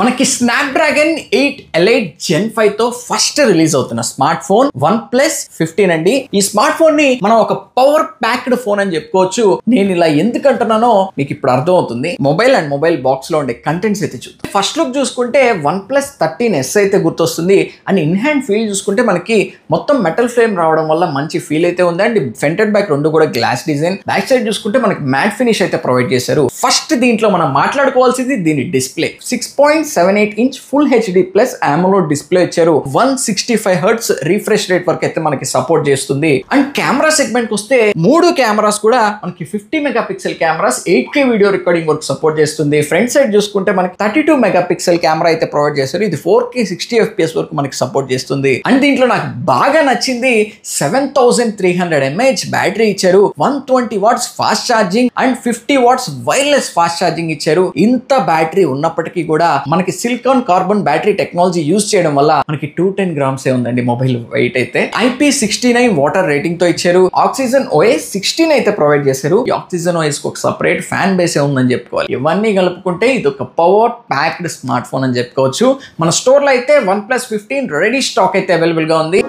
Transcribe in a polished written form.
మనకి Snapdragon 8 elite జెన్ 5 తో first release అవుతున్న స్మార్ట్ ఫోన్ OnePlus 15 అండి. ఈ స్మార్ట్ ఫోన్ ని మనం ఒక పవర్ ప్యాక్డ్ ఫోన్ అని చెప్పుకోవచ్చు. నేను ఇలా ఎందుకు అంటున్నానో మీకు ఇప్పుడు అర్థం అవుతుంది. మొబైల్ అండ్ మొబైల్ బాక్స్ లో ఉండే కంటెంట్స్ అయితే చూద్దాం. ఫస్ట్ లుక్ చూసుకుంటే OnePlus 13s అయితే గుర్తొస్తుంది. అండ్ ఇన్ హ్యాండ్ ఫీల్ చూసుకుంటే మనకి మొత్తం మెటల్ ఫ్రేమ్ రావడం వల్ల మంచి ఫీల్ అయితే ఉంది. అండ్ ఫ్రంట్ అండ్ బ్యాక్ రెండు కూడా గ్లాస్ డిజైన్. బ్యాక్ సైడ్ చూసుకుంటే మనకి మ్యాట్ ఫినిష్ అయితే ప్రొవైడ్ చేశారు. ఫస్ట్ దీంట్లో మనం మాట్లాడుకోవాల్సింది దీని display. 6.78 inch full HD plus AMOLED display ఇచ్చారు. 165 హెర్ట్జ్ రిఫ్రెష్ రేట్ వరకు అయితే మనకి సపోర్ట్ చేస్తుంది. అండ్ కెమెరా సెగ్మెంట్ కి వస్తే 3 కెమెరాస్ కూడా మనకి 50 megapixel cameras 8K video recording వరకు సపోర్ట్ చేస్తుంది. ఫ్రంట్ సైడ్ చూసుకుంటే మనకి 32 మెగాపిక్సెల్ కెమెరా అయితే ప్రొవైడ్ చేశారు. ఇది 4K 60 FPS వరకు మనకి సపోర్ట్ చేస్తుంది. అండ్ దీంట్లో నాకు బాగా నచ్చింది 7300 mAh బ్యాటరీ ఇచ్చారు. 120 watts fast charging and 50 watts wireless fast charging ఇచ్చారు. ఇంత బ్యాటరీ ఉన్నప్పటికీ కూడా మనకి silicon carbon battery technology use చేయడం వల్ల మనకి 210 గ్రామ్స్ ఉందండి మొబైల్ వెయిట్ అయితే. IP69 వాటర్ రేటింగ్ తో ఇచ్చారు. ఆక్సిజన్ OS 16 అయితే ప్రొవైడ్ చేశారు. ఈ ఆక్సిజన్ OS కు ఒక సెపరేట్ ఫ్యాన్ బేస్ ఉందని చెప్పుకోవాలి. ఇవన్నీ కలుపుకుంటే ఇది ఒక పవర్ ప్యాక్డ్ స్మార్ట్ ఫోన్ అని చెప్పుకోవచ్చు. మన స్టోర్ లో అయితే OnePlus 15 రెడీ స్టాక్ అయితే అవైలబుల్ గా ఉంది.